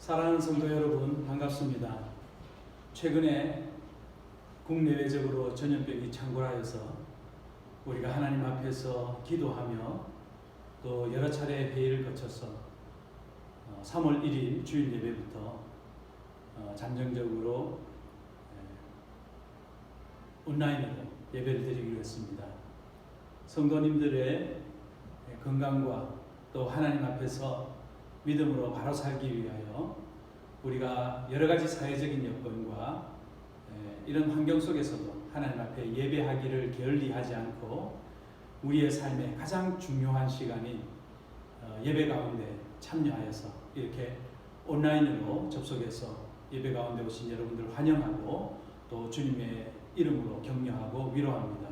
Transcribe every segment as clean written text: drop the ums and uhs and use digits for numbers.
사랑하는 성도 여러분, 반갑습니다. 최근에 국내외적으로 전염병이 창궐하여서 우리가 하나님 앞에서 기도하며 또 여러 차례 회의를 거쳐서 3월 1일 주일 예배부터 잠정적으로 온라인으로 예배를 드리기로 했습니다. 성도님들의 건강과 또 하나님 앞에서 믿음으로 바로 살기 위하여 우리가 여러 가지 사회적인 여건과 이런 환경 속에서도 하나님 앞에 예배하기를 게을리하지 않고 우리의 삶의 가장 중요한 시간인 예배 가운데 참여하여서 이렇게 온라인으로 접속해서 예배 가운데 오신 여러분들을 환영하고 또 주님의 이름으로 격려하고 위로합니다.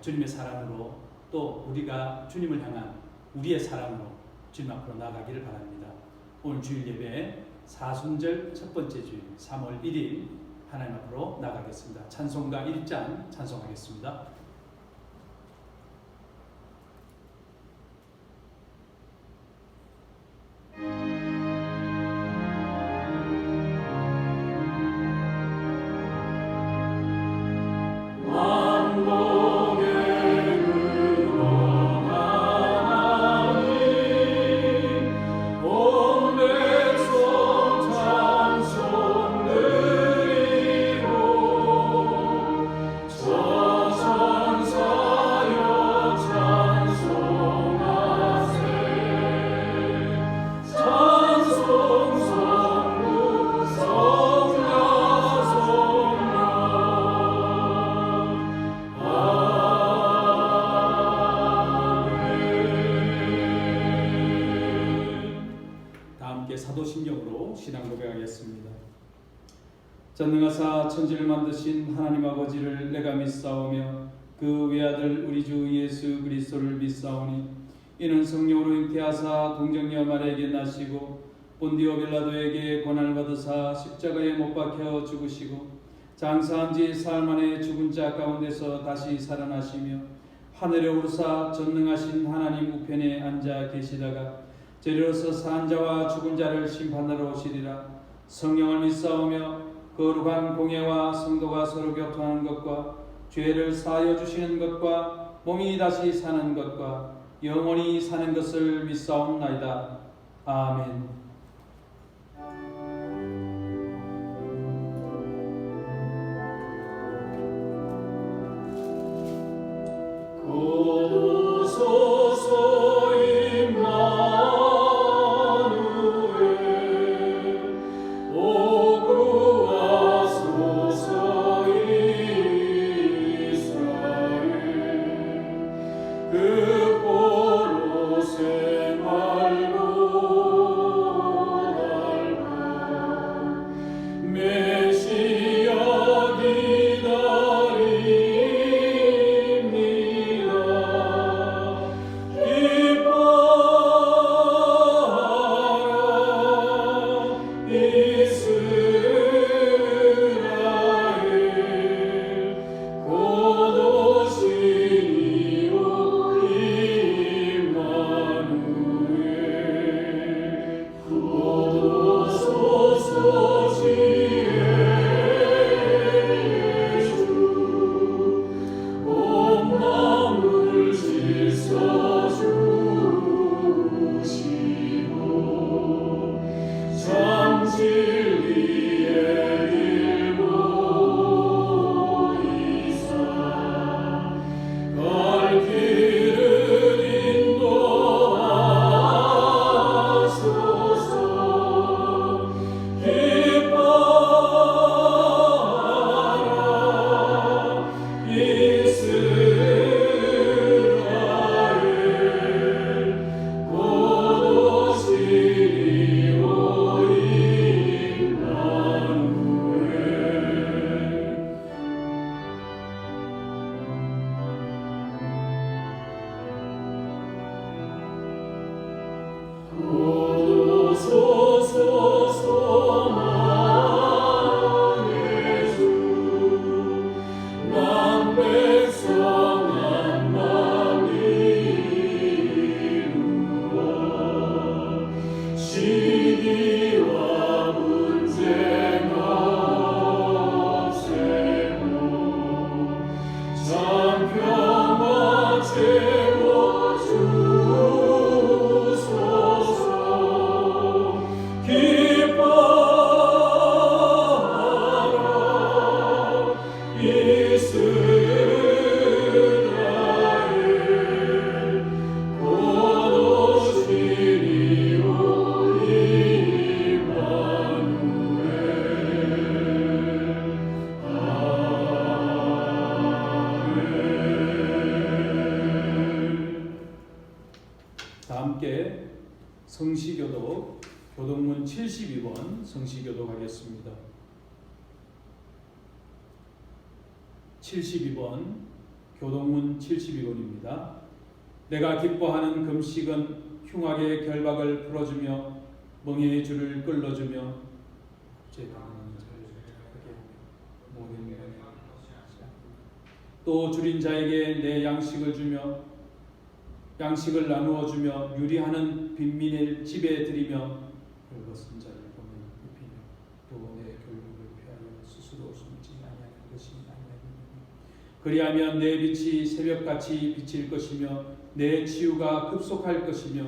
주님의 사랑으로 또 우리가 주님을 향한 우리의 사랑으로 주님 앞으로 나아가기를 바랍니다. 오늘 주일 예배 사순절 첫 번째 주일 3월 1일 하나님 앞으로 나가겠습니다. 찬송가 1장 찬송하겠습니다. 사도신경으로 신앙 고백하겠습니다. 전능하사 천지를 만드신 하나님 아버지를 내가 믿사오며 그 외아들 우리 주 예수 그리스도를 믿사오니 이는 성령으로 잉태하사 동정녀 마리아에게 나시고 본디오 빌라도에게 고난을 받으사 십자가에 못 박혀 죽으시고 장사한 지 사흘 만에 죽은 자 가운데서 다시 살아나시며 하늘에 오르사 전능하신 하나님 우편에 앉아 계시다가 저리로서 산 자와 죽은 자를 심판하러 오시리라. 성령을 믿사오며 거룩한 공예와 성도가 서로 교통하는 것과 죄를 사하여 주시는 것과 몸이 다시 사는 것과 영원히 사는 것을 믿사옵나이다. 아멘. 그 포로 생활로 성시교독 교독문 72번 성시교독 하겠습니다. 72번 교독문 72번입니다. 내가 기뻐하는 금식은 흉악의 결박을 풀어주며 멍에의 줄을 끌어주며 또 줄인 자에게 내 양식을 주며 양식을 나누어 주며 유리하는 빈민을 집에 들이며 헐벗은 자를 보면 입히며 또 내 교육을 피하여 스스로 숨지 아니하는 것이 아니하리니 그리하면 내 빛이 새벽같이 비칠 것이며 내 치유가 급속할 것이며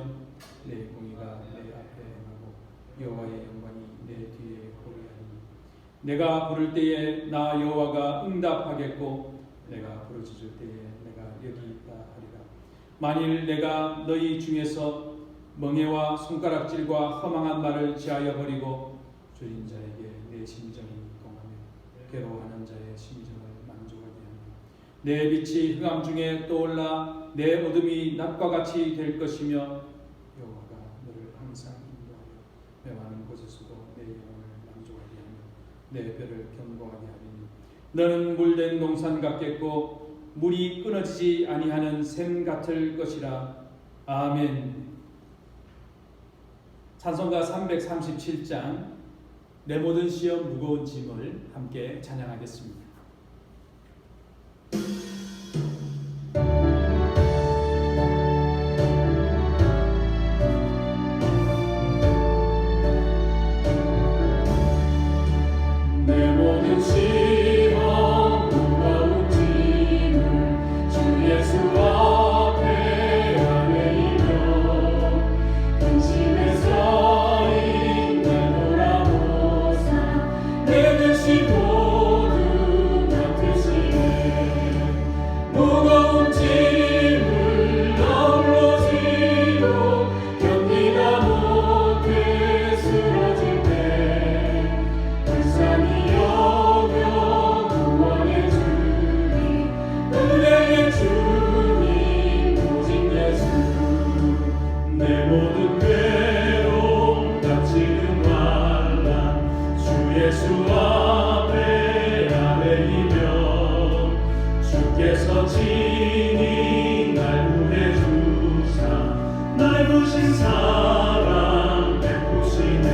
내 공의가 내 앞에 행하고 여호와의 영광이 내 뒤에 보리하니 내가 부를 때에 나 여호와가 응답하겠고 내가 부르짖을 때에 내가 여기 있다 하리라. 만일 내가 너희 중에서 멍에와 손가락질과 허망한 말을 지하여 버리고 줄인 자에게 내 심정이 동하며 괴로워하는 자의 심정을 만족하게 하며 내 빛이 흑암 중에 떠올라 내 어둠이 낮과 같이 될 것이며 여호와가 너를 항상 인도하여 메마른 곳에서도 내 영혼을 만족하게 하며 내 뼈를 견고하게 하리니 너는 물된 동산 같겠고 물이 끊어지지 아니하는 샘 같을 것이라. 아멘. 찬송가 337장 내 모든 시험 무거운 짐을 함께 찬양하겠습니다. 내 모든 시험 무거운 짐을 주 예수 앞에 아뢰이며 근심에서 인내노라보사 내 근심 모두 맡으시네 무거운 짐을 아울러 지고 견디다 못해 쓰러질 때 불쌍히 여겨 구원의 주님 은혜의 주님 오직 예수 내 모든 괴로움 다치는 환난 주 예수 앞에 아뢰이며 주께서 친히 날 구해 주사 날 부신 사랑 베푸시네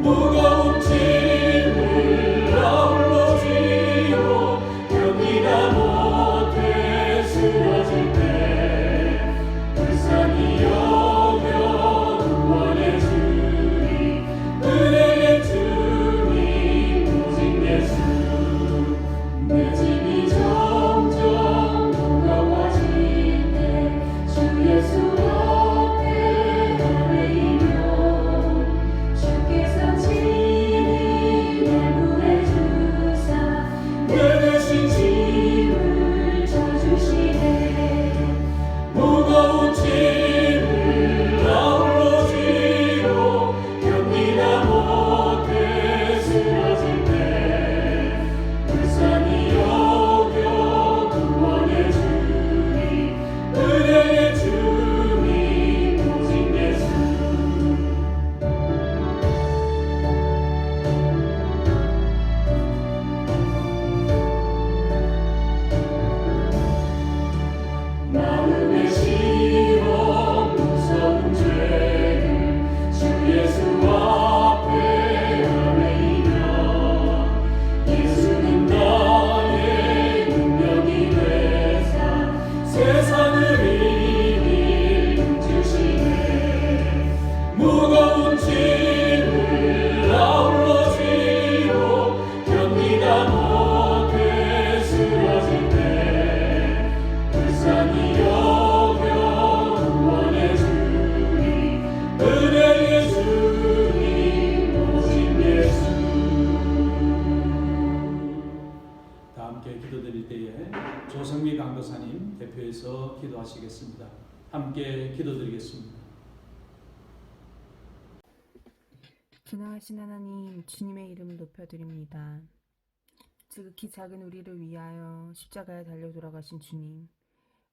무거운 짐을 아울러 지고 견디다 못해 쓰러질 때 불쌍히 여겨 구원의 주님 은혜의 주님 오직 예수 내 짐이 점점 무거워질 때 주 예수 앞에 아뢰이며 주께서 친히 날 구해 주사 내 대신 짐을 져주시네 무거운 짐을 아울러 지고 견디다 못해 쓰러질 때 불쌍히 여겨 구원의 주님 은혜의 주님 오직 예수 마음의 시험 무서운 죄를 주 예수 앞에 아뢰이며 예수는 나의 능력이 되사 세상을 이길 힘주시네 무거운 짐을 아울러 지고 견디다 못해 쓰러질 때 불쌍히 여겨 구원의 주님 은혜의 주님 오직 예수 다 함께 기도드릴 때에 조성미 강도사님 대표해서 기도하시겠습니다. 함께 기도드리겠습니다. 기능하신 하나님, 주님의 이름을 높여드립니다. 지극히 작은 우리를 위하여 십자가에 달려 돌아가신 주님,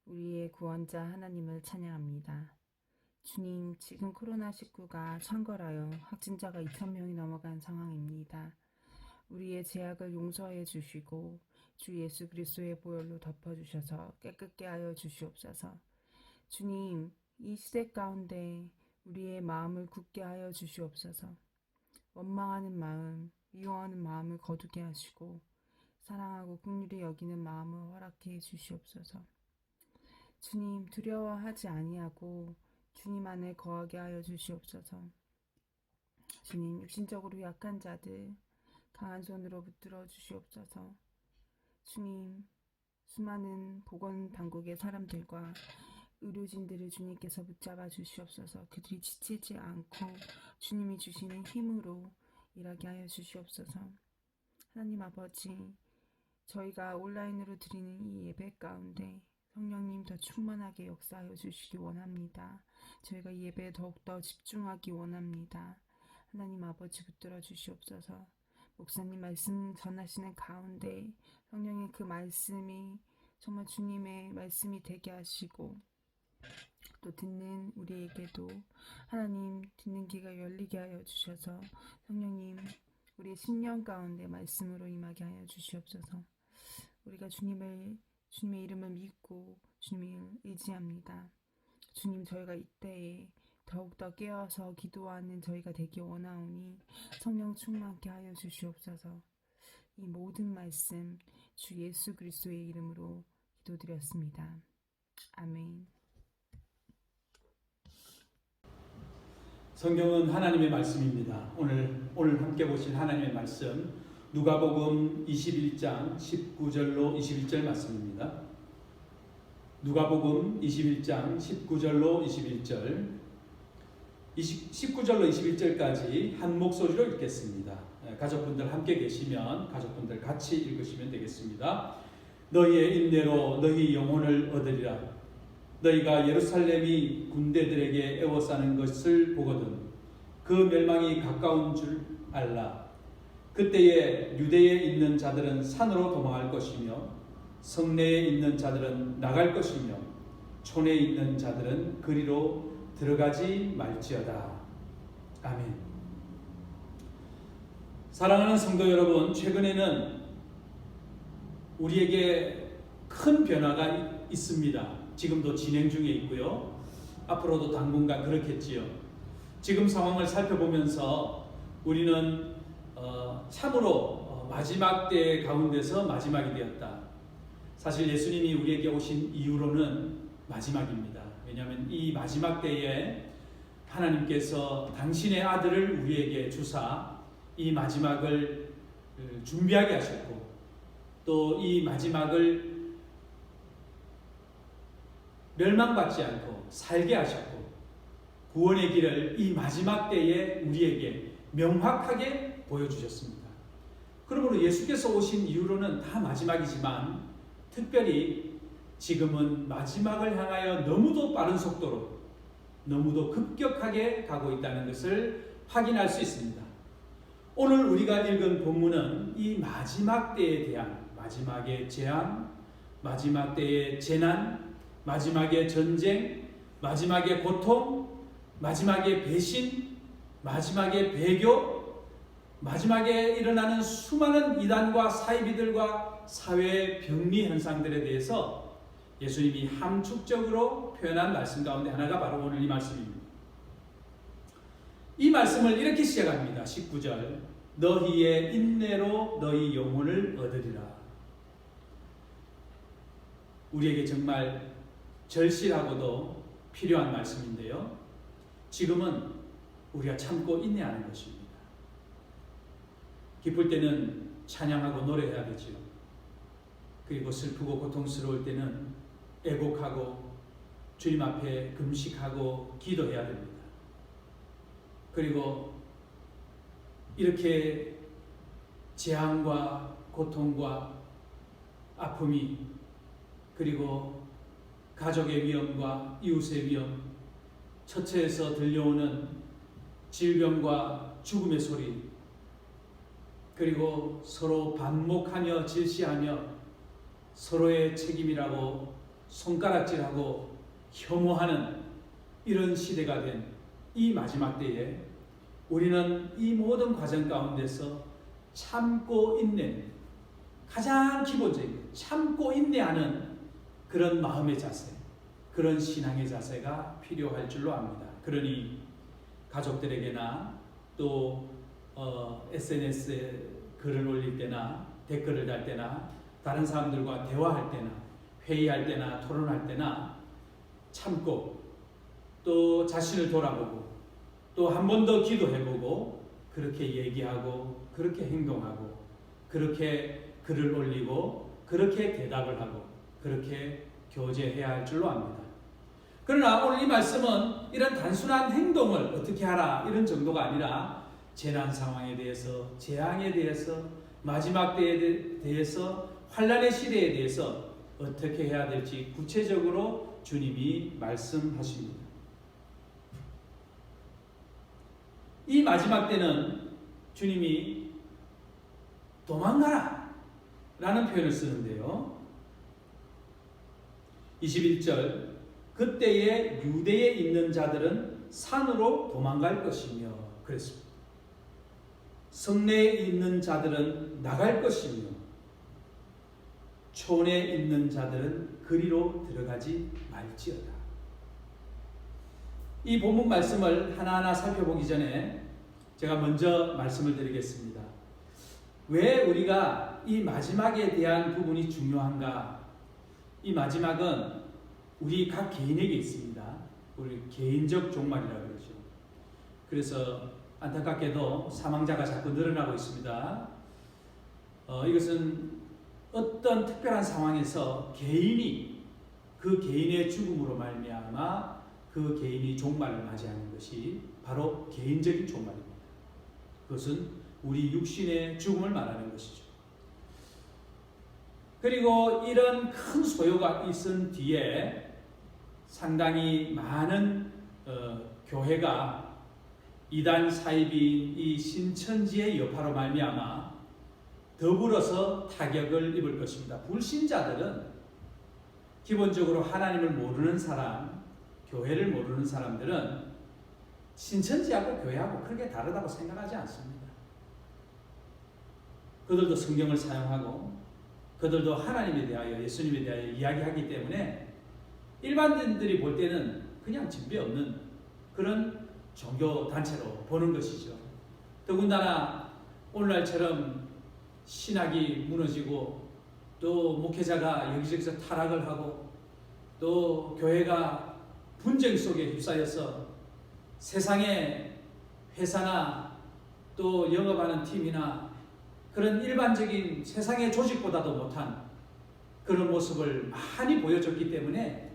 우리의 구원자 하나님을 찬양합니다. 주님, 지금 코로나19가 창궐하여 확진자가 2,000명이 넘어간 상황입니다. 우리의 죄악을 용서해 주시고 주 예수 그리스도의 보혈로 덮어주셔서 깨끗게 하여 주시옵소서. 주님, 이 시대 가운데 우리의 마음을 굳게 하여 주시옵소서. 원망하는 마음, 미워하는 마음을 거두게 하시고 사랑하고 긍휼히 여기는 마음을 허락해 주시옵소서. 주님, 두려워하지 아니하고 주님 안에 거하게 하여 주시옵소서. 주님, 육신적으로 약한 자들 강한 손으로 붙들어 주시옵소서. 주님, 수많은 보건당국의 사람들과 의료진들을 주님께서 붙잡아 주시옵소서. 그들이 지치지 않고 주님이 주시는 힘으로 일하게 하여 주시옵소서. 하나님 아버지, 저희가 온라인으로 드리는 이 예배 가운데 성령님 더 충만하게 역사하여 주시기 원합니다. 저희가 이 예배에 더욱더 집중하기 원합니다. 하나님 아버지 붙들어 주시옵소서. 목사님 말씀 전하시는 가운데 성령의 그 말씀이 정말 주님의 말씀이 되게 하시고 또 듣는 우리에게도 하나님 듣는 귀가 열리게 하여 주셔서 성령님 우리의 심령 가운데 말씀으로 임하게 하여 주시옵소서. 우리가 주님의 이름을 믿고 주님을 의지합니다. 주님, 저희가 이때에 더욱더 깨어서 기도하는 저희가 되기 원하오니 성령 충만케 하여 주시옵소서. 이 모든 말씀 주 예수 그리스도의 이름으로 기도드렸습니다. 아멘. 성경은 하나님의 말씀입니다. 오늘 함께 보실 하나님의 말씀 누가복음 21장 19절로 21절 말씀입니다. 누가복음 21장 19절로 21절 19절로 21절까지 한 목소리로 읽겠습니다. 가족분들 함께 계시면 가족분들 같이 읽으시면 되겠습니다. 너희의 인내로 너희 영혼을 얻으리라. 너희가 예루살렘이 군대들에게 애워싸는 것을 보거든 그 멸망이 가까운 줄 알라. 그때에 유대에 있는 자들은 산으로 도망할 것이며 성내에 있는 자들은 나갈 것이며 촌에 있는 자들은 그리로 들어가지 말지어다. 아멘. 사랑하는 성도 여러분, 최근에는 우리에게 큰 변화가 있습니다. 지금도 진행 중에 있고요. 앞으로도 당분간 그렇겠지요. 지금 상황을 살펴보면서 우리는 참으로 마지막 때 가운데서 마지막이 되었다. 사실 예수님이 우리에게 오신 이후로는 마지막입니다. 왜냐하면 이 마지막 때에 하나님께서 당신의 아들을 우리에게 주사 이 마지막을 준비하게 하셨고 또 이 마지막을 멸망받지 않고 살게 하셨고 구원의 길을 이 마지막 때에 우리에게 명확하게 보여주셨습니다. 그러므로 예수께서 오신 이후로는 다 마지막이지만 특별히 지금은 마지막을 향하여 너무도 빠른 속도로 너무도 급격하게 가고 있다는 것을 확인할 수 있습니다. 오늘 우리가 읽은 본문은 이 마지막 때에 대한 마지막의 재앙, 마지막 때의 재난, 마지막의 전쟁, 마지막의 고통, 마지막의 배신, 마지막의 배교, 마지막에 일어나는 수많은 이단과 사이비들과 사회의 병리 현상들에 대해서 예수님이 함축적으로 표현한 말씀 가운데 하나가 바로 오늘 이 말씀입니다. 이 말씀을 이렇게 시작합니다. 19절 너희의 인내로 너희 영혼을 얻으리라. 우리에게 정말 절실하고도 필요한 말씀인데요. 지금은 우리가 참고 인내하는 것입니다. 기쁠 때는 찬양하고 노래해야 되지요. 그리고 슬프고 고통스러울 때는 애곡하고 주님 앞에 금식하고 기도해야 됩니다. 그리고 이렇게 재앙과 고통과 아픔이 그리고 가족의 위험과 이웃의 위험, 처처에서 들려오는 질병과 죽음의 소리, 그리고 서로 반목하며 질시하며 서로의 책임이라고 손가락질하고 혐오하는 이런 시대가 된 이 마지막 때에 우리는 이 모든 과정 가운데서 참고 인내, 가장 기본적인 참고 인내하는 그런 마음의 자세, 그런 신앙의 자세가 필요할 줄로 압니다. 그러니 가족들에게나 또 SNS에 글을 올릴 때나 댓글을 달 때나 다른 사람들과 대화할 때나 회의할 때나 토론할 때나 참고 또 자신을 돌아보고 또 한 번 더 기도해보고 그렇게 얘기하고 그렇게 행동하고 그렇게 글을 올리고 그렇게 대답을 하고 그렇게 교제해야 할 줄로 압니다. 그러나 오늘 이 말씀은 이런 단순한 행동을 어떻게 하라 이런 정도가 아니라 재난 상황에 대해서, 재앙에 대해서, 마지막 때에 대해서, 환난의 시대에 대해서 어떻게 해야 될지 구체적으로 주님이 말씀하십니다. 이 마지막 때는 주님이 도망가라 라는 표현을 쓰는데요. 21절 그때에 유대에 있는 자들은 산으로 도망갈 것이며 그랬습니다. 성내에 있는 자들은 나갈 것이며 촌에 있는 자들은 그리로 들어가지 말지어다. 이 본문 말씀을 하나하나 살펴보기 전에 제가 먼저 말씀을 드리겠습니다. 왜 우리가 이 마지막에 대한 부분이 중요한가? 이 마지막은 우리 각 개인에게 있습니다. 우리 개인적 종말이라고 그러죠. 그래서 안타깝게도 사망자가 자꾸 늘어나고 있습니다. 이것은 어떤 특별한 상황에서 개인이 그 개인의 죽음으로 말미암아 그 개인이 종말을 맞이하는 것이 바로 개인적인 종말입니다. 그것은 우리 육신의 죽음을 말하는 것이죠. 그리고 이런 큰 소요가 있은 뒤에 상당히 많은 교회가 이단 사이비인 이 신천지의 여파로 말미암아 더불어서 타격을 입을 것입니다. 불신자들은 기본적으로 하나님을 모르는 사람, 교회를 모르는 사람들은 신천지하고 교회하고 크게 다르다고 생각하지 않습니다. 그들도 성경을 사용하고 그들도 하나님에 대하여 예수님에 대하여 이야기하기 때문에 일반인들이 볼 때는 그냥 진배 없는 그런 종교 단체로 보는 것이죠. 더군다나 오늘날처럼 신학이 무너지고 또 목회자가 여기저기서 타락을 하고 또 교회가 분쟁 속에 휩싸여서 세상의 회사나 또 영업하는 팀이나 그런 일반적인 세상의 조직보다도 못한 그런 모습을 많이 보여줬기 때문에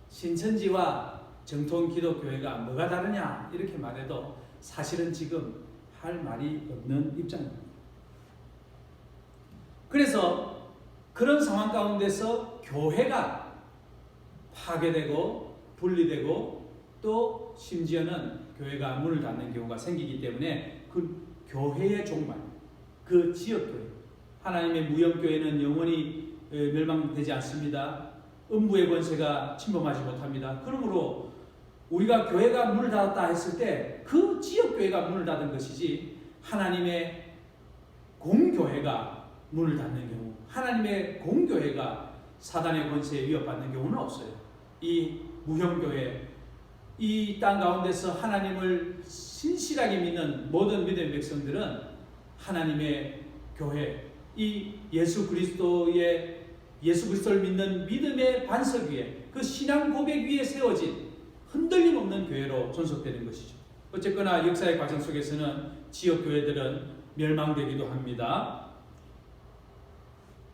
신천지와 정통 기독교회가 뭐가 다르냐 이렇게 말해도 사실은 지금 할 말이 없는 입장입니다. 그래서 그런 상황 가운데서 교회가 파괴되고 분리되고 또 심지어는 교회가 문을 닫는 경우가 생기기 때문에 그 교회의 종말, 그 지역교회, 하나님의 무형교회는 영원히 멸망되지 않습니다. 음부의 권세가 침범하지 못합니다. 그러므로 우리가 교회가 문을 닫았다 했을 때 그 지역교회가 문을 닫은 것이지 하나님의 공교회가 문을 닫는 경우, 하나님의 공교회가 사단의 권세에 위협받는 경우는 없어요. 이 무형교회, 이 땅 가운데서 하나님을 신실하게 믿는 모든 믿음의 백성들은 하나님의 교회, 이 예수 그리스도를 믿는 믿음의 반석 위에 그 신앙 고백 위에 세워진 흔들림 없는 교회로 존속되는 것이죠. 어쨌거나 역사의 과정 속에서는 지역 교회들은 멸망되기도 합니다.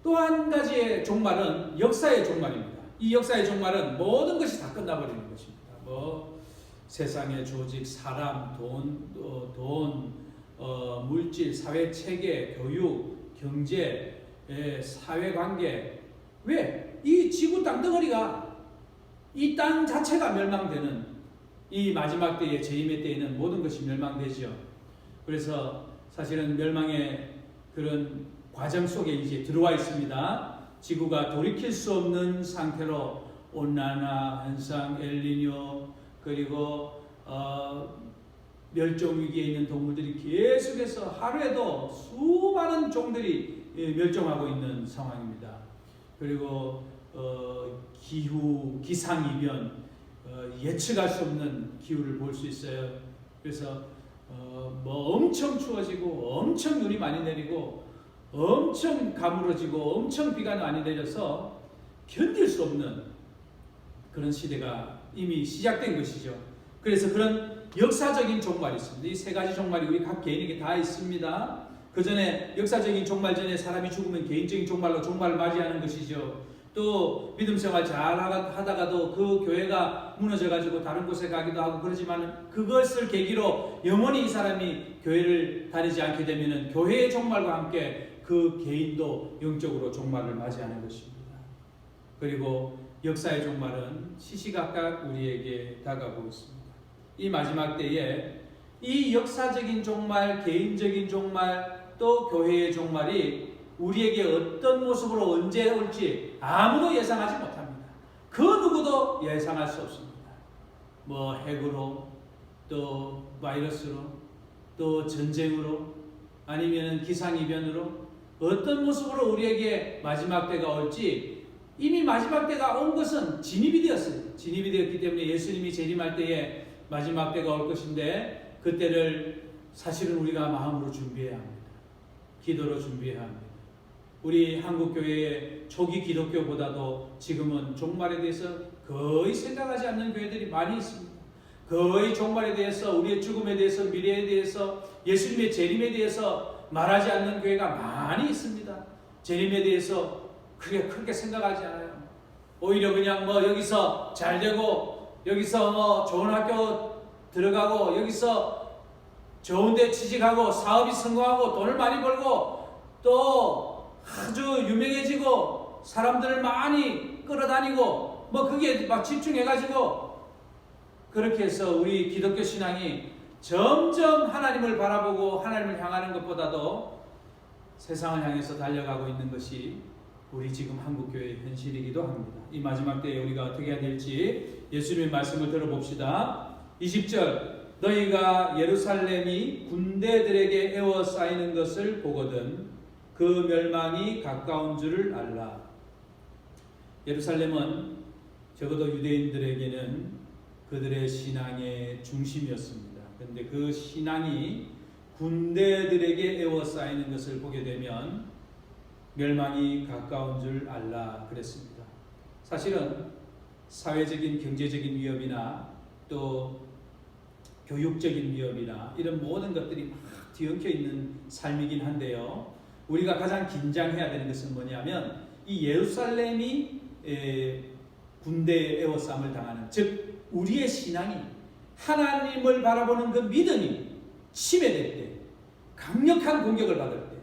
또 한 가지의 종말은 역사의 종말입니다. 이 역사의 종말은 모든 것이 다 끝나버리는 것입니다. 세상의 조직, 사람, 돈, 물질, 사회 체계, 교육, 경제, 사회관계. 왜? 이 지구 땅덩어리가, 이 땅 자체가 멸망되는 이 마지막 때의 재림의 때에는 모든 것이 멸망되죠. 그래서 사실은 멸망의 그런 과정 속에 이제 들어와 있습니다. 지구가 돌이킬 수 없는 상태로 온난화 현상, 엘니뇨, 그리고 멸종 위기에 있는 동물들이 계속해서 하루에도 수많은 종들이 멸종하고 있는 상황입니다. 그리고 기후, 기상이변, 예측할 수 없는 기후를 볼 수 있어요. 그래서 뭐 엄청 추워지고 엄청 눈이 많이 내리고 엄청 가물어지고 엄청 비가 많이 내려서 견딜 수 없는 그런 시대가 이미 시작된 것이죠. 그래서 그런 역사적인 종말이 있습니다. 이 세 가지 종말이 우리 각 개인에게 다 있습니다. 그 전에 역사적인 종말 전에 사람이 죽으면 개인적인 종말로 종말을 맞이하는 것이죠. 또 믿음 생활 잘 하다가도 그 교회가 무너져가지고 다른 곳에 가기도 하고 그러지만 그것을 계기로 영원히 이 사람이 교회를 다니지 않게 되면 교회의 종말과 함께 그 개인도 영적으로 종말을 맞이하는 것입니다. 그리고 역사의 종말은 시시각각 우리에게 다가오고 있습니다. 이 마지막 때에 이 역사적인 종말, 개인적인 종말, 또 교회의 종말이 우리에게 어떤 모습으로 언제 올지 아무도 예상하지 못합니다. 그 누구도 예상할 수 없습니다. 뭐 핵으로, 또 바이러스로, 또 전쟁으로, 아니면 기상이변으로 어떤 모습으로 우리에게 마지막 때가 올지 이미 마지막 때가 온 것은 진입이 되었어요. 진입이 되었기 때문에 예수님이 재림할 때에 마지막 때가 올 것인데 그때를 사실은 우리가 마음으로 준비해야 합니다. 기도로 준비해야 합니다. 우리 한국교회의 초기 기독교보다도 지금은 종말에 대해서 거의 생각하지 않는 교회들이 많이 있습니다. 거의 종말에 대해서, 우리의 죽음에 대해서, 미래에 대해서, 예수님의 재림에 대해서 말하지 않는 교회가 많이 있습니다. 재림에 대해서 크게 생각하지 않아요. 오히려 그냥 뭐 여기서 잘 되고 여기서 뭐 좋은 학교 들어가고 여기서 좋은 데 취직하고 사업이 성공하고 돈을 많이 벌고 또 아주 유명해지고 사람들을 많이 끌어다니고 뭐 그게 막 집중해가지고 그렇게 해서 우리 기독교 신앙이 점점 하나님을 바라보고 하나님을 향하는 것보다도 세상을 향해서 달려가고 있는 것이 우리 지금 한국교회의 현실이기도 합니다. 이 마지막 때에 우리가 어떻게 해야 될지 예수님의 말씀을 들어봅시다. 20절 너희가 예루살렘이 군대들에게 에워싸이는 것을 보거든 그 멸망이 가까운 줄을 알라. 예루살렘은 적어도 유대인들에게는 그들의 신앙의 중심이었습니다. 그런데 그 신앙이 군대들에게 에워싸이는 것을 보게 되면 멸망이 가까운 줄 알라 그랬습니다. 사실은 사회적인 경제적인 위협이나 또 교육적인 위협이나 이런 모든 것들이 막 뒤엉켜 있는 삶이긴 한데요. 우리가 가장 긴장해야 되는 것은 뭐냐면 이 예루살렘이 군대에 에워싸움을 당하는, 즉 우리의 신앙이 하나님을 바라보는 그 믿음이 침해될 때, 강력한 공격을 받을 때,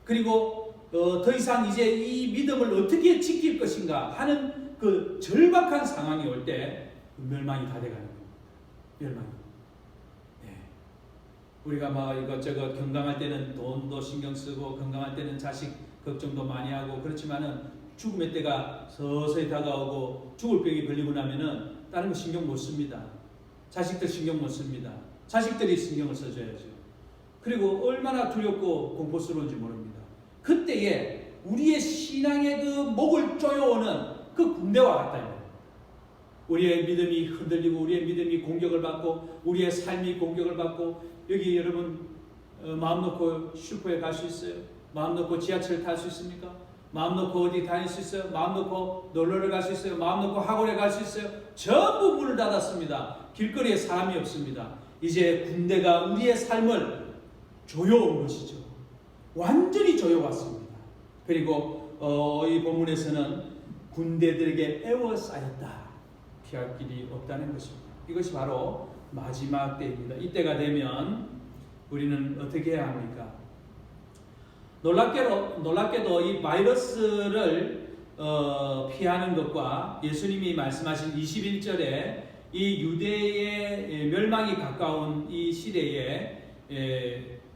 그리고 더 이상 이제 이 믿음을 어떻게 지킬 것인가 하는 그 절박한 상황이 올 때 멸망이 다 돼가는 겁니다. 멸망이. 네. 우리가 막 이것저것 건강할 때는 돈도 신경 쓰고 건강할 때는 자식 걱정도 많이 하고 그렇지만은 죽음의 때가 서서히 다가오고 죽을 병이 걸리고 나면은 다른 거 신경 못 씁니다. 자식들 신경 못 씁니다. 자식들이 신경을 써줘야죠. 그리고 얼마나 두렵고 공포스러운지 모릅니다. 그때에 우리의 신앙의 그 목을 조여오는 그 군대와 같다. 우리의 믿음이 흔들리고 우리의 믿음이 공격을 받고 우리의 삶이 공격을 받고 여기 여러분 마음 놓고 슈퍼에 갈 수 있어요? 마음 놓고 지하철 탈 수 있습니까? 마음 놓고 어디 다닐 수 있어요? 마음 놓고 놀러를 갈 수 있어요? 마음 놓고 학원에 갈 수 있어요? 전부 문을 닫았습니다. 길거리에 사람이 없습니다. 이제 군대가 우리의 삶을 조여온 것이죠. 완전히 조여왔습니다. 그리고 이 본문에서는 군대들에게 에워싸였다. 피할 길이 없다는 것입니다. 이것이 바로 마지막 때입니다. 이때가 되면 우리는 어떻게 해야 합니까? 놀랍게도 이 바이러스를 피하는 것과 예수님이 말씀하신 21절에 이 유대의 멸망이 가까운 이 시대에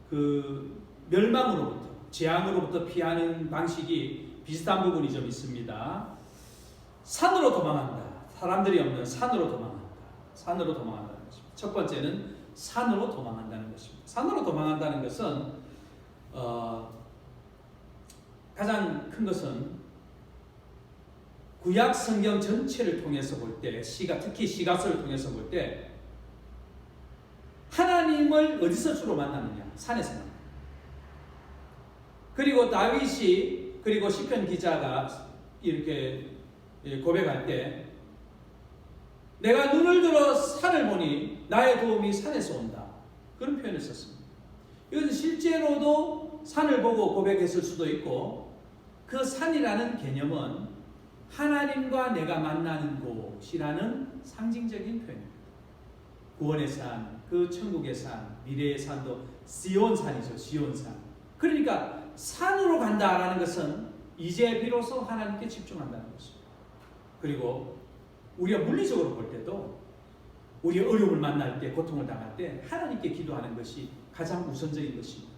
그 멸망으로부터, 재앙으로부터 피하는 방식이 비슷한 부분이 좀 있습니다. 산으로 도망한다. 사람들이 없는 산으로 도망한다. 산으로 도망한다는 것입니다. 첫 번째는 산으로 도망한다는 것입니다. 산으로 도망한다는 것은 가장 큰 것은 구약 성경 전체를 통해서 볼 때, 특히 시가서를 통해서 볼 때 하나님을 어디서 주로 만나느냐? 산에서 만나. 그리고 다윗이 그리고 시편 기자가 이렇게 고백할 때 내가 눈을 들어 산을 보니 나의 도움이 산에서 온다. 그런 표현을 썼습니다. 이것은 실제로도 산을 보고 고백했을 수도 있고 그 산이라는 개념은 하나님과 내가 만나는 곳이라는 상징적인 표현입니다. 구원의 산, 그 천국의 산, 미래의 산도 시온산이죠. 시온산. 그러니까 산으로 간다라는 것은 이제 비로소 하나님께 집중한다는 것입니다. 그리고 우리가 물리적으로 볼 때도 우리 어려움을 만날 때, 고통을 당할 때 하나님께 기도하는 것이 가장 우선적인 것입니다.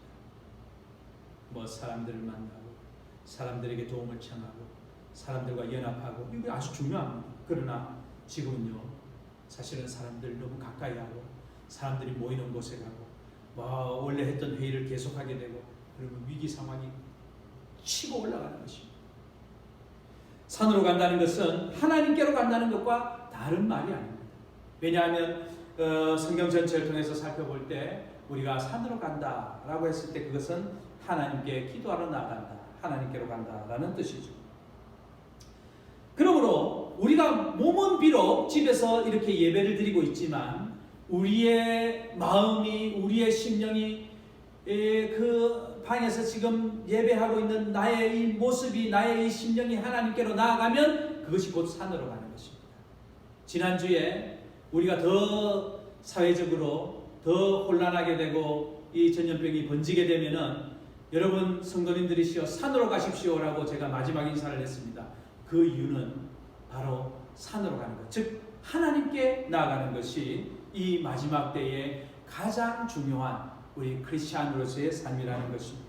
사람들을 만나고 사람들에게 도움을 청하고 사람들과 연합하고 이거 아주 중요합니다. 그러나 지금은요, 사실은 사람들 너무 가까이 하고 사람들이 모이는 곳에 가고 원래 했던 회의를 계속하게 되고 그러면 위기 상황이 치고 올라가는 것입니다. 산으로 간다는 것은 하나님께로 간다는 것과 다른 말이 아닙니다. 왜냐하면 성경 전체를 통해서 살펴볼 때 우리가 산으로 간다라고 했을 때 그것은 하나님께 기도하러 나간다, 하나님께로 간다라는 뜻이죠. 그러므로 우리가 몸은 비록 집에서 이렇게 예배를 드리고 있지만 우리의 마음이, 우리의 심령이 그 방에서 지금 예배하고 있는 나의 이 모습이, 나의 이 심령이 하나님께로 나아가면 그것이 곧 산으로 가는 것입니다. 지난주에 우리가 더 사회적으로 더 혼란하게 되고 이 전염병이 번지게 되면은 여러분 성도님들이시여 산으로 가십시오라고 제가 마지막 인사를 했습니다. 그 이유는 바로 산으로 가는 것, 즉 하나님께 나아가는 것이 이 마지막 때에 가장 중요한 우리 크리스찬으로서의 삶이라는 것입니다.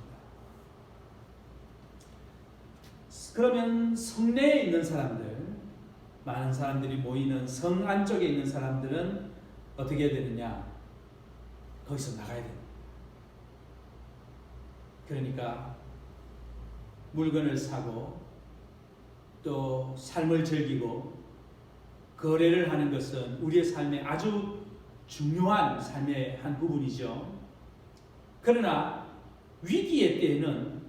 그러면 성내에 있는 사람들, 많은 사람들이 모이는 성 안쪽에 있는 사람들은 어떻게 해야 되느냐? 거기서 나가야 됩니다. 그러니까 물건을 사고 또 삶을 즐기고 거래를 하는 것은 우리의 삶의 아주 중요한 삶의 한 부분이죠. 그러나 위기의 때에는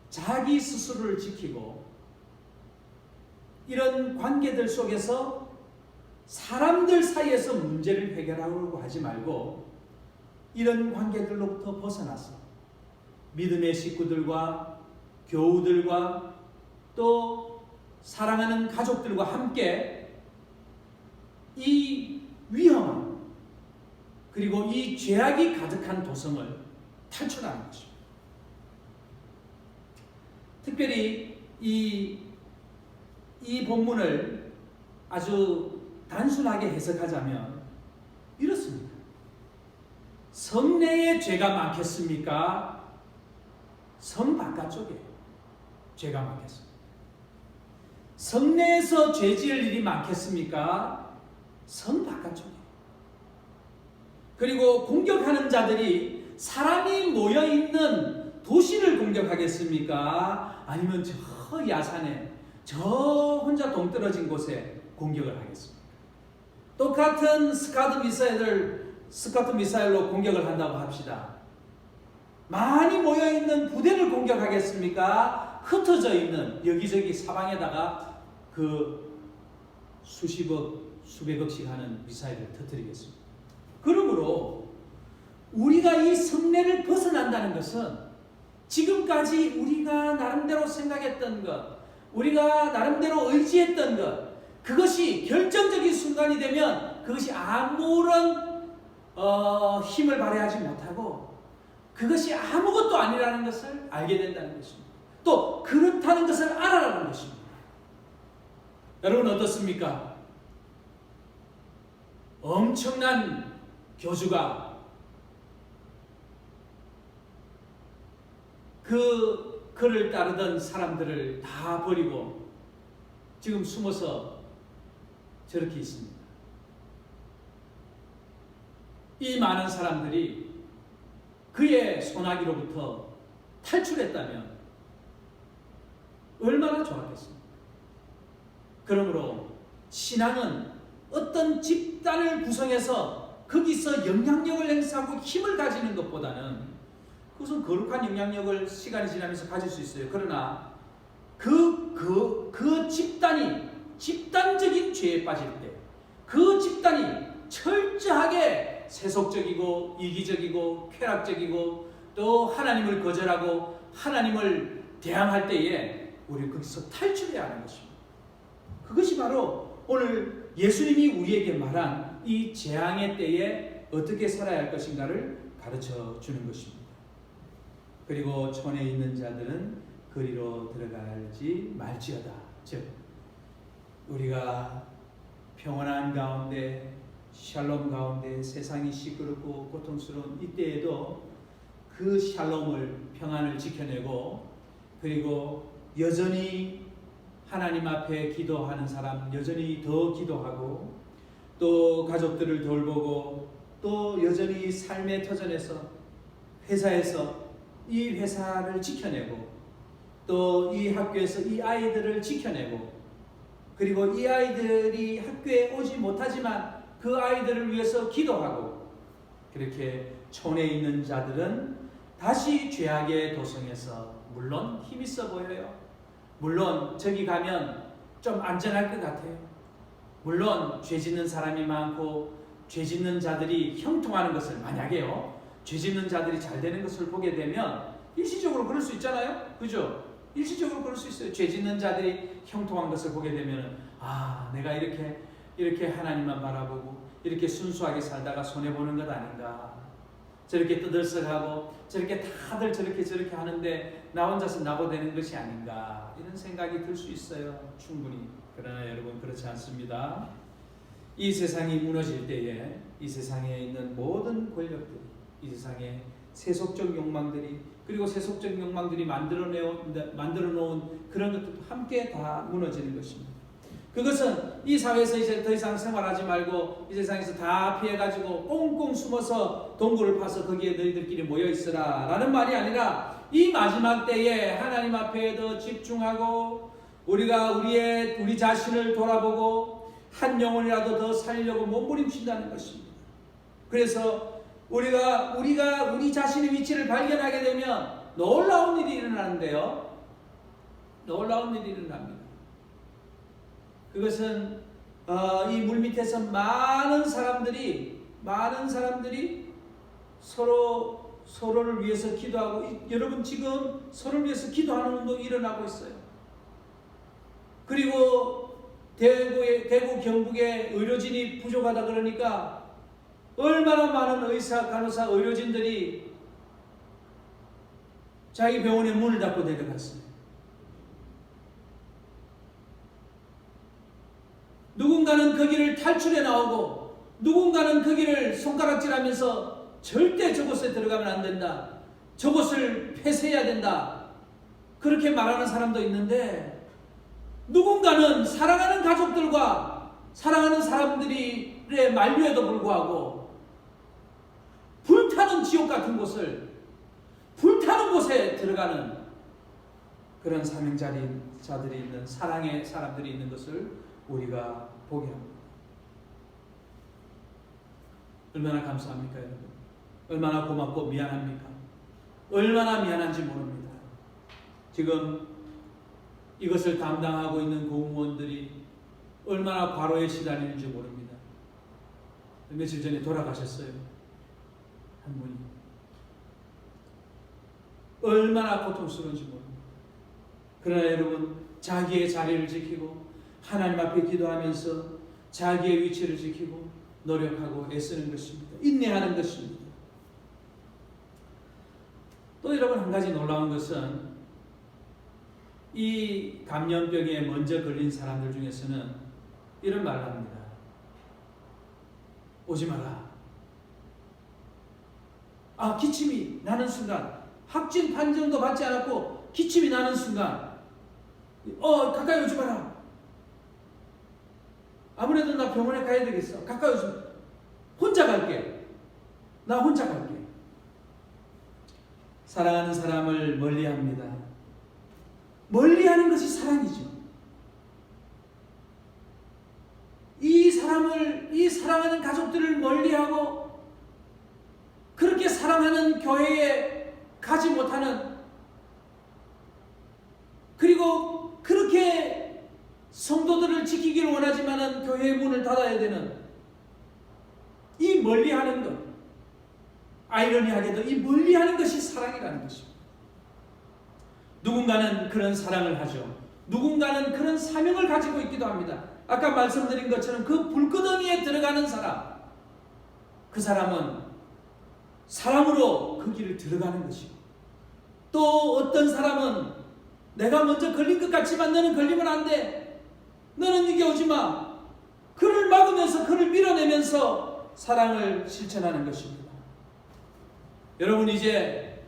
자기 스스로를 지키고 이런 관계들 속에서 사람들 사이에서 문제를 해결하려고 하지 말고 이런 관계들로부터 벗어나서 믿음의 식구들과 교우들과 또 사랑하는 가족들과 함께 이 위험한 그리고 이 죄악이 가득한 도성을 탈출하는 것입니다. 특별히 이 본문을 아주 단순하게 해석하자면 이렇습니다. 성내에 죄가 많겠습니까? 성 바깥쪽에 죄가 많겠습니까? 성내에서 죄 지을 일이 많겠습니까? 성 바깥쪽에. 그리고 공격하는 자들이 사람이 모여있는 도시를 공격하겠습니까? 아니면 저 야산에 저 혼자 동떨어진 곳에 공격을 하겠습니까? 똑같은 스카드 미사일로 공격을 한다고 합시다. 많이 모여있는 부대를 공격하겠습니까? 흩어져 있는 여기저기 사방에다가 그 수십억, 수백억씩 하는 미사일을 터뜨리겠습니다. 그러므로 우리가 이 성내를 벗어난다는 것은 지금까지 우리가 나름대로 생각했던 것, 우리가 나름대로 의지했던 것, 그것이 결정적인 순간이 되면 그것이 아무런 힘을 발휘하지 못하고 그것이 아무것도 아니라는 것을 알게 된다는 것입니다. 또 그렇다는 것을 알아라는 것입니다. 여러분 어떻습니까? 엄청난 교주가 그 그를 따르던 사람들을 다 버리고 지금 숨어서 저렇게 있습니다. 이 많은 사람들이 그의 소나기로부터 탈출했다면 얼마나 좋았겠습니까? 그러므로 신앙은 어떤 집단을 구성해서 거기서 영향력을 행사하고 힘을 가지는 것보다는, 그것은 거룩한 영향력을 시간이 지나면서 가질 수 있어요. 그러나 그 집단이 집단적인 죄에 빠질 때, 그 집단이 철저하게 세속적이고 이기적이고 쾌락적이고 또 하나님을 거절하고 하나님을 대항할 때에 우리는 거기서 탈출해야 하는 것입니다. 그것이 바로 오늘 예수님이 우리에게 말한 이 재앙의 때에 어떻게 살아야 할 것인가를 가르쳐 주는 것입니다. 그리고 촌에 있는 자들은 그리로 들어가지 말지어다. 즉 우리가 평온한 가운데, 샬롬 가운데 세상이 시끄럽고 고통스러운 이때에도 그 샬롬을, 평안을 지켜내고, 그리고 여전히 하나님 앞에 기도하는 사람 여전히 더 기도하고, 또 가족들을 돌보고, 또 여전히 삶의 터전에서, 회사에서 이 회사를 지켜내고, 또 이 학교에서 이 아이들을 지켜내고, 그리고 이 아이들이 학교에 오지 못하지만 그 아이들을 위해서 기도하고, 그렇게 촌에 있는 자들은 다시 죄악의 도성에서 물론 힘있어 보여요. 물론 저기 가면 좀 안전할 것 같아요. 물론 죄 짓는 사람이 많고 죄 짓는 자들이 형통하는 것을, 만약에요, 죄 짓는 자들이 잘 되는 것을 보게 되면 일시적으로 그럴 수 있잖아요. 그죠? 일시적으로 그럴 수 있어요. 죄 짓는 자들이 형통한 것을 보게 되면, 아, 내가 이렇게 하나님만 바라보고 이렇게 순수하게 살다가 손해보는 것 아닌가. 저렇게 떠들썩하고 저렇게 다들 저렇게 하는데 나 혼자서 나고되는 것이 아닌가, 이런 생각이 들 수 있어요. 충분히. 그러나 여러분, 그렇지 않습니다. 이 세상이 무너질 때에 이 세상에 있는 모든 권력들이, 이 세상의 세속적 욕망들이, 그리고 세속적 욕망들이 만들어 놓은 그런 것들도 함께 다 무너지는 것입니다. 그것은 이 사회에서 이제 더 이상 생활하지 말고 이 세상에서 다 피해가지고 꽁꽁 숨어서 동굴을 파서 거기에 너희들끼리 모여있으라 라는 말이 아니라, 이 마지막 때에 하나님 앞에 더 집중하고 우리가 우리 자신을 돌아보고 한 영혼이라도 더 살려고 몸부림친다는 것입니다. 그래서 우리가 우리 자신의 위치를 발견하게 되면 놀라운 일이 일어나는데요. 놀라운 일이 일어납니다. 그것은 이 물밑에서 많은 사람들이 서로를 위해서 기도하고, 여러분 지금 서로를 위해서 기도하는 운동이 일어나고 있어요. 그리고 대구 경북에 의료진이 부족하다 그러니까 얼마나 많은 의사, 간호사, 의료진들이 자기 병원의 문을 닫고 내려갔어요. 누군가는 그 길을 탈출해 나오고, 누군가는 그 길을 손가락질하면서 절대 저곳에 들어가면 안 된다, 저곳을 폐쇄해야 된다, 그렇게 말하는 사람도 있는데, 누군가는 사랑하는 가족들과 사랑하는 사람들의 만류에도 불구하고 불타는 지옥 같은 곳을, 불타는 곳에 들어가는 그런 사명자들이 있는, 사랑의 사람들이 있는 것을 우리가 보게 합니다. 얼마나 감사합니까, 여러분? 얼마나 고맙고 미안합니까? 얼마나 미안한지 모릅니다. 지금 이것을 담당하고 있는 공무원들이 얼마나 과로에 시달리는지 모릅니다. 며칠 전에 돌아가셨어요. 한 분이. 얼마나 고통스러운지 모릅니다. 그러나 여러분, 자기의 자리를 지키고 하나님 앞에 기도하면서 자기의 위치를 지키고 노력하고 애쓰는 것입니다. 인내하는 것입니다. 또 여러분, 한 가지 놀라운 것은 이 감염병에 먼저 걸린 사람들 중에서는 이런 말을 합니다. 오지 마라. 기침이 나는 순간, 확진 판정도 받지 않았고 기침이 나는 순간 가까이 오지 마라. 아무래도 나 병원에 가야 되겠어. 가까이 오지 마라. 혼자 갈게. 나 혼자 갈게. 사랑하는 사람을 멀리합니다. 멀리하는 것이 사랑이죠. 이 사랑하는 가족들을 멀리하고 그렇게 사랑하는 교회에 가지 못하는, 그리고 그렇게 성도들을 지키기를 원하지만은 교회의 문을 닫아야 되는 이 멀리하는 것, 아이러니하게도 이 멀리하는 것이 사랑이라는 것입니다. 누군가는 그런 사랑을 하죠. 누군가는 그런 사명을 가지고 있기도 합니다. 아까 말씀드린 것처럼 그 불구덩이에 들어가는 사람, 그 사람은 사람으로 그 길을 들어가는 것이고, 또 어떤 사람은 내가 먼저 걸린 것 같지만 너는 걸리면 안 돼, 너는 이게 오지 마, 그를 막으면서 그를 밀어내면서 사랑을 실천하는 것입니다. 여러분, 이제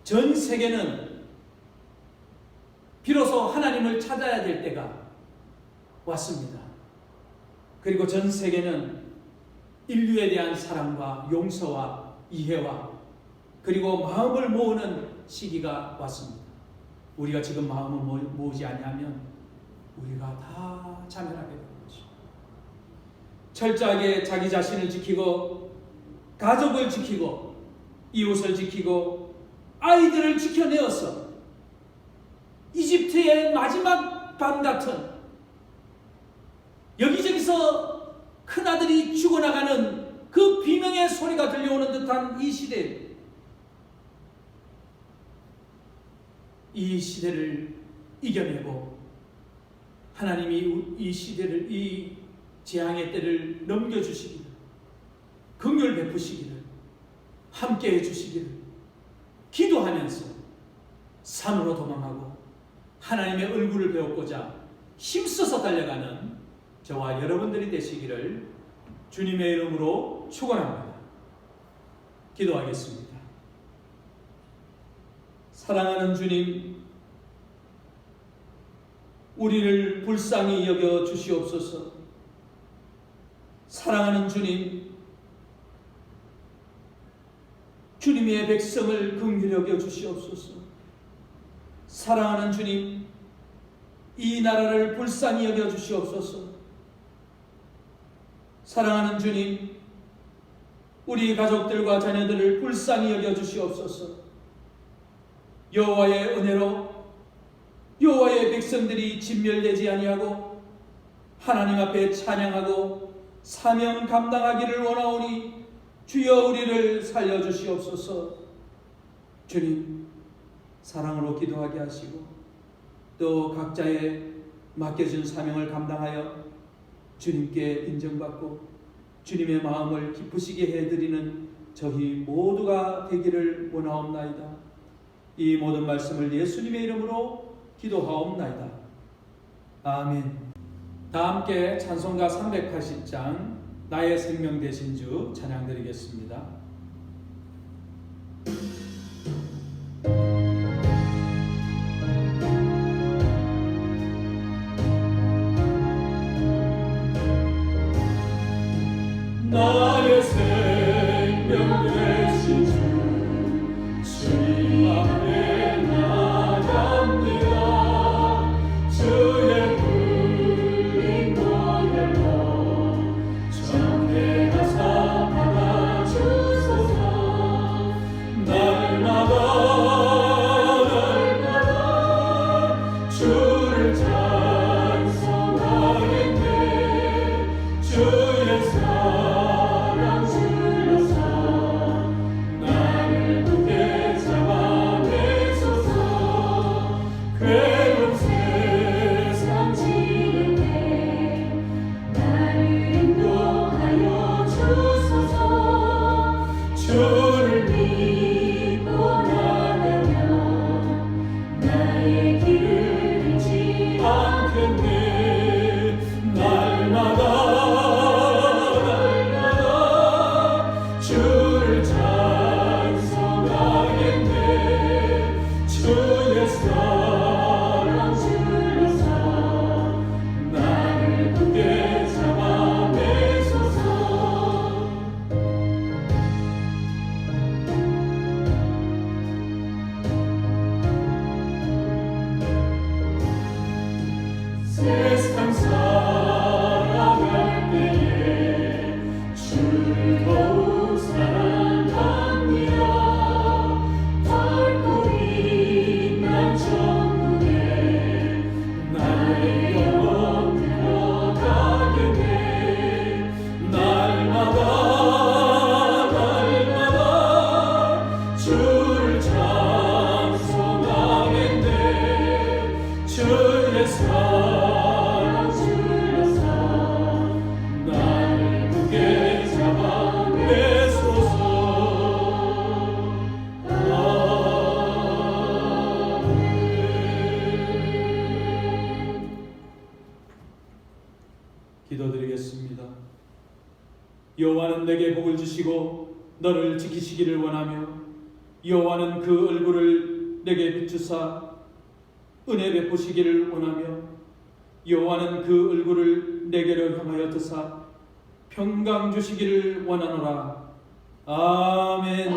전 세계는 비로소 하나님을 찾아야 될 때가 왔습니다. 그리고 전 세계는 인류에 대한 사랑과 용서와 이해와 그리고 마음을 모으는 시기가 왔습니다. 우리가 지금 마음을 모으지 아니하면 우리가 다 자멸하게 되는 것입니다. 철저하게 자기 자신을 지키고 가족을 지키고 이웃을 지키고 아이들을 지켜내어서 이집트의 마지막 밤 같은, 여기저기서 큰아들이 죽어나가는 그 비명의 소리가 들려오는 듯한 이 시대를 이겨내고 하나님이 이 시대를, 이 재앙의 때를 넘겨주시기를, 긍휼 베푸시기를, 함께해 주시기를 기도하면서 산으로 도망하고 하나님의 얼굴을 배우고자 힘써서 달려가는 저와 여러분들이 되시기를 주님의 이름으로 축원합니다. 기도하겠습니다. 사랑하는 주님, 우리를 불쌍히 여겨 주시옵소서. 사랑하는 주님, 주님의 백성을 긍휼히 여겨 주시옵소서. 사랑하는 주님, 이 나라를 불쌍히 여겨 주시옵소서. 사랑하는 주님, 우리 가족들과 자녀들을 불쌍히 여겨 주시옵소서. 여호와의 은혜로 여호와의 백성들이 진멸되지 아니하고 하나님 앞에 찬양하고 사명 감당하기를 원하오니 주여 우리를 살려주시옵소서. 주님, 사랑으로 기도하게 하시고 또 각자의 맡겨진 사명을 감당하여 주님께 인정받고 주님의 마음을 기쁘시게 해드리는 저희 모두가 되기를 원하옵나이다. 이 모든 말씀을 예수님의 이름으로 기도하옵나이다. 아멘. 다 함께 찬송가 380장 나의 생명 되신 주 찬양드리겠습니다. 나의 생명 되신 주 주님 앞에 나갑니다. 주의 불린 보혈로 정케 하사 받아주소서. 여호와는 내게 복을 주시고 너를 지키시기를 원하며 여호와는 그 얼굴을 내게 비추사 은혜 베푸시기를 원하며 여호와는 그 얼굴을 내게로 향하여 드사 평강 주시기를 원하노라. 아멘.